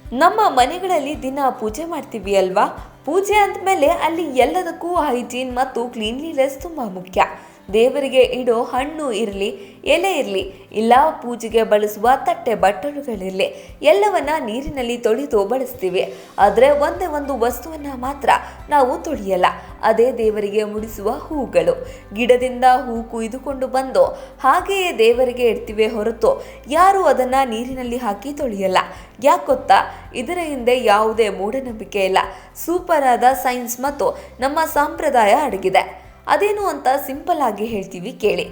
ನಮ್ಮ ಮನೆಗಳಲ್ಲಿ ದಿನ ಪೂಜೆ ಮಾಡ್ತೀವಿ ಅಲ್ವಾ? ಪೂಜೆ ಅಂದಮೇಲೆ ಅಲ್ಲಿ ಎಲ್ಲದಕ್ಕೂ ಹೈಜೀನ್ ಮತ್ತು ಕ್ಲೀನ್ಲಿನೆಸ್ ತುಂಬ ಮುಖ್ಯ. ದೇವರಿಗೆ ಇಡೋ ಹಣ್ಣು ಇರಲಿ, ಎಲೆ ಇರಲಿ, ಇಲ್ಲ ಪೂಜೆಗೆ ಬಳಸುವ ತಟ್ಟೆ ಬಟ್ಟಲುಗಳಿರಲಿ, ಎಲ್ಲವನ್ನ ನೀರಿನಲ್ಲಿ ತೊಳೆದು ಬಳಸ್ತೀವಿ. ಆದರೆ ಒಂದೇ ಒಂದು ವಸ್ತುವನ್ನ ಮಾತ್ರ ನಾವು ತೊಳೆಯಲ್ಲ. ಅದೇ ದೇವರಿಗೆ ಮುಡಿಸುವ ಹೂಗಳು. ಗಿಡದಿಂದ ಹೂ ಕುಯ್ದುಕೊಂಡು ಬಂದು ಹಾಗೆಯೇ ದೇವರಿಗೆ ಇಡ್ತೀವಿ ಹೊರತು ಯಾರು ಅದನ್ನ ನೀರಿನಲ್ಲಿ ಹಾಕಿ ತೊಳೆಯಲ್ಲ. ಯಾಕೆ ಗೊತ್ತಾ? ಇದರ ಹಿಂದೆ ಯಾವುದೇ ಮೂಢನಂಬಿಕೆ ಇಲ್ಲ, ಸೂಪರ್ ಆದ ಸೈನ್ಸ್ ಮತ್ತು ನಮ್ಮ ಸಂಪ್ರದಾಯ ಅಡಗಿದೆ. ಅದೇನು ಅಂತ ಸಿಂಪಲ್ ಆಗಿ ಹೇಳ್ತೀವಿ ಕೇಳಿ.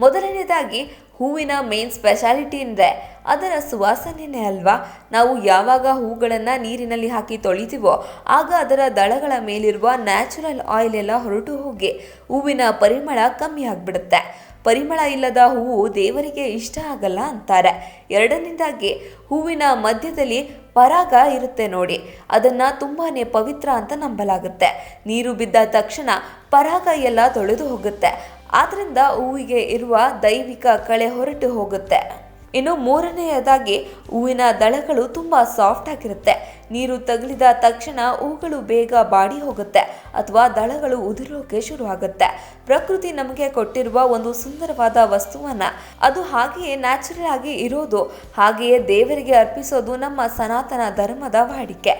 ಮೊದಲನೇದಾಗಿ ಹೂವಿನ ಮೇನ್ ಸ್ಪೆಷಾಲಿಟಿ ಅಂದರೆ ಅದರ ಸುವಾಸನೆನೇ ಅಲ್ವಾ? ನಾವು ಯಾವಾಗ ಹೂಗಳನ್ನು ನೀರಿನಲ್ಲಿ ಹಾಕಿ ತೊಳಿತೀವೋ ಆಗ ಅದರ ದಳಗಳ ಮೇಲಿರುವ ನ್ಯಾಚುರಲ್ ಆಯಿಲ್ ಎಲ್ಲ ಹೊರಟು ಹೋಗಿ ಹೂವಿನ ಪರಿಮಳ ಕಮ್ಮಿ ಆಗಿಬಿಡುತ್ತೆ. ಪರಿಮಳ ಇಲ್ಲದ ಹೂವು ದೇವರಿಗೆ ಇಷ್ಟ ಆಗಲ್ಲ ಅಂತಾರೆ. ಎರಡನೇದಾಗಿ ಹೂವಿನ ಮಧ್ಯದಲ್ಲಿ ಪರಾಗ ಇರುತ್ತೆ ನೋಡಿ, ಅದನ್ನ ತುಂಬಾನೇ ಪವಿತ್ರ ಅಂತ ನಂಬಲಾಗುತ್ತೆ. ನೀರು ಬಿದ್ದ ತಕ್ಷಣ ಪರಾಗ ಎಲ್ಲ ತೊಳೆದು ಹೋಗುತ್ತೆ. ಆದ್ರಿಂದ ಹೂವಿಗೆ ಇರುವ ದೈವಿಕ ಕಳೆ ಹೊರಟು ಹೋಗುತ್ತೆ. ಇನ್ನು ಮೂರನೆಯದಾಗಿ ಹೂವಿನ ದಳಗಳು ತುಂಬಾ ಸಾಫ್ಟ್ ಆಗಿರುತ್ತೆ. ನೀರು ತಗುಲಿದ ತಕ್ಷಣ ಹೂಗಳು ಬೇಗ ಬಾಡಿ ಹೋಗುತ್ತೆ ಅಥವಾ ದಳಗಳು ಉದುರೋಕೆ ಶುರು ಆಗುತ್ತೆ. ಪ್ರಕೃತಿ ನಮಗೆ ಕೊಟ್ಟಿರುವ ಒಂದು ಸುಂದರವಾದ ವಸ್ತುವನ್ನ ಅದು ಹಾಗೆಯೇ ನ್ಯಾಚುರಲ್ ಆಗಿ ಇರೋದು, ಹಾಗೆಯೇ ದೇವರಿಗೆ ಅರ್ಪಿಸೋದು ನಮ್ಮ ಸನಾತನ ಧರ್ಮದ ವಾಡಿಕೆ.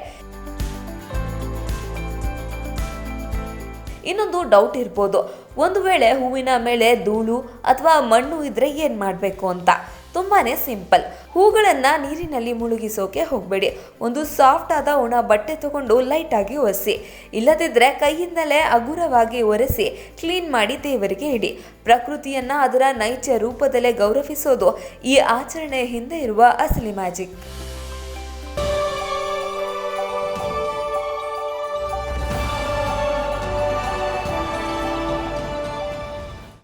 ಇನ್ನೊಂದು ಡೌಟ್ ಇರ್ಬೋದು, ಒಂದು ವೇಳೆ ಹೂವಿನ ಮೇಲೆ ಧೂಳು ಅಥವಾ ಮಣ್ಣು ಇದ್ರೆ ಏನ್ ಮಾಡಬೇಕು ಅಂತ. ತುಂಬಾನೇ ಸಿಂಪಲ್. ಹೂಗಳನ್ನ ನೀರಿನಲ್ಲಿ ಮುಳುಗಿಸೋಕೆ ಹೋಗಬೇಡಿ. ಒಂದು ಸಾಫ್ಟ್ ಆದ ಒಣ ಬಟ್ಟೆ ತಗೊಂಡು ಲೈಟ್ ಆಗಿ ಒರೆಸಿ, ಇಲ್ಲದಿದ್ರೆ ಕೈಯಿಂದಲೇ ಹಗುರವಾಗಿ ಒರೆಸಿ ಕ್ಲೀನ್ ಮಾಡಿ ದೇವರಿಗೆ ಇಡಿ. ಪ್ರಕೃತಿಯನ್ನ ಅದರ ನೈಜ ರೂಪದಲ್ಲೇ ಗೌರವಿಸೋದು ಈ ಆಚರಣೆ ಹಿಂದೆ ಇರುವ ಅಸಲಿ ಮ್ಯಾಜಿಕ್.